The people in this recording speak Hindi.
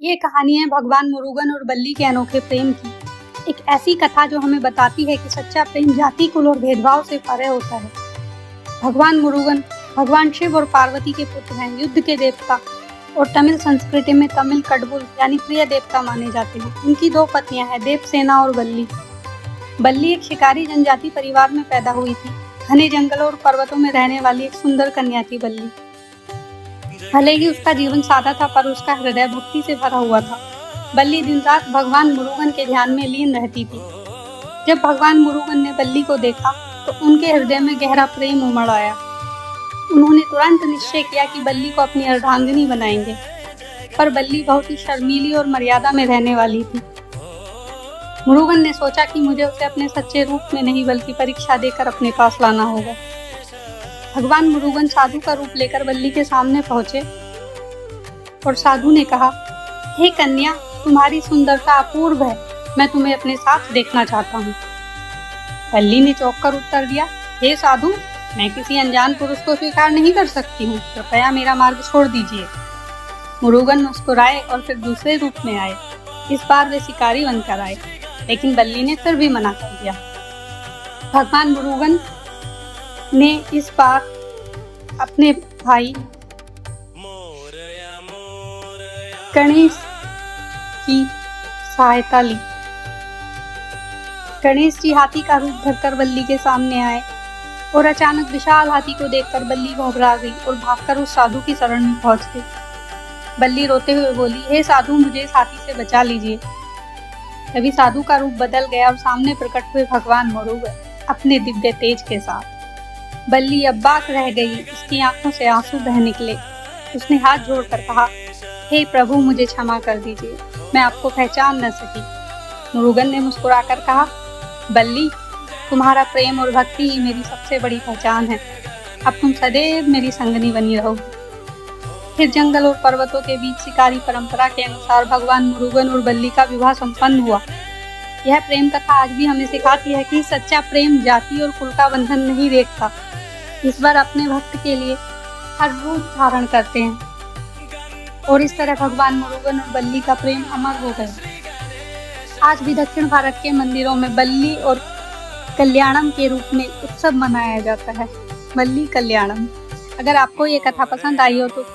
ये कहानी है भगवान मुरुगन और बल्ली के अनोखे प्रेम की। एक ऐसी कथा जो हमें बताती है कि सच्चा प्रेम जाति, कुल और भेदभाव से परे होता है। भगवान मुरुगन भगवान शिव और पार्वती के पुत्र हैं, युद्ध के देवता और तमिल संस्कृति में तमिल कडबुल यानी प्रिय देवता माने जाते हैं। उनकी दो पत्नियां हैं, देवसेना और बल्ली। बल्ली एक शिकारी जनजाति परिवार में पैदा हुई थी। घने जंगलों और पर्वतों में रहने वाली एक सुंदर कन्या थी बल्ली। भले ही उसका जीवन सादा था, पर उसका हृदय भक्ति से भरा हुआ था। बल्ली दिन रात भगवान मुरुगन के ध्यान में लीन रहती थी। जब भगवान मुरुगन ने बल्ली को देखा तो उनके हृदय में गहरा प्रेम उमड़ आया। उन्होंने तुरंत निश्चय किया कि बल्ली को अपनी अर्धांगिनी बनाएंगे, पर बल्ली बहुत ही शर्मीली और मर्यादा में रहने वाली थी। मुरुगन ने सोचा कि मुझे उसे अपने सच्चे रूप में नहीं बल्कि परीक्षा देकर अपने पास लाना होगा। भगवान मुरुगन साधु का रूप लेकर बल्ली के सामने पहुंचे और साधु ने कहा, हे कन्या, तुम्हारी सुंदरता अपूर्व है, मैं तुम्हें अपने साथ देखना चाहता हूँ। बल्ली ने चौंक कर उत्तर दिया, हे साधु, मैं किसी अनजान पुरुष को स्वीकार नहीं कर सकती हूँ, कृपया मेरा मार्ग छोड़ दीजिए। मुरुगन मुस्कुराए और फिर दूसरे रूप में आए। इस बार वे शिकारी बनकर आए, लेकिन बल्ली ने फिर भी मना कर दिया। भगवान मुरुगन ने इस बार अपने भाई गणेश की सहायता ली। गणेश जी हाथी का रूप धरकर बल्ली के सामने आए और अचानक विशाल हाथी को देखकर बल्ली घबरा गई और भागकर उस साधु की शरण में पहुंच गई। बल्ली रोते हुए बोली, हे साधु, मुझे इस हाथी से बचा लीजिए। तभी साधु का रूप बदल गया और सामने प्रकट हुए भगवान मुरुगन अपने दिव्य तेज के साथ। बल्ली अब्बाक रह गई, उसकी आंखों से आंसू बह निकले। उसने हाथ जोड़कर कहा, हे प्रभु, मुझे क्षमा कर दीजिए, मैं आपको पहचान न सकी। मुरुगन ने मुस्कुराकर कहा, बल्ली, तुम्हारा प्रेम और भक्ति ही मेरी सबसे बड़ी पहचान है। अब तुम सदैव मेरी संगनी बनी रहोगी। फिर जंगल और पर्वतों के बीच शिकारी परंपरा के अनुसार भगवान मुरुगन और बल्ली का विवाह संपन्न हुआ। यह प्रेम कथा आज भी हमें सिखाती है कि सच्चा प्रेम जाति और कुल का बंधन नहीं देखता। ईश्वर अपने भक्त के लिए हर रूप धारण करते हैं और इस तरह भगवान मुरुगन और बल्ली का प्रेम अमर हो गया। आज भी दक्षिण भारत के मंदिरों में बल्ली और कल्याणम के रूप में उत्सव मनाया जाता है। बल्ली कल्याणम। अगर आपको ये कथा पसंद आई हो तो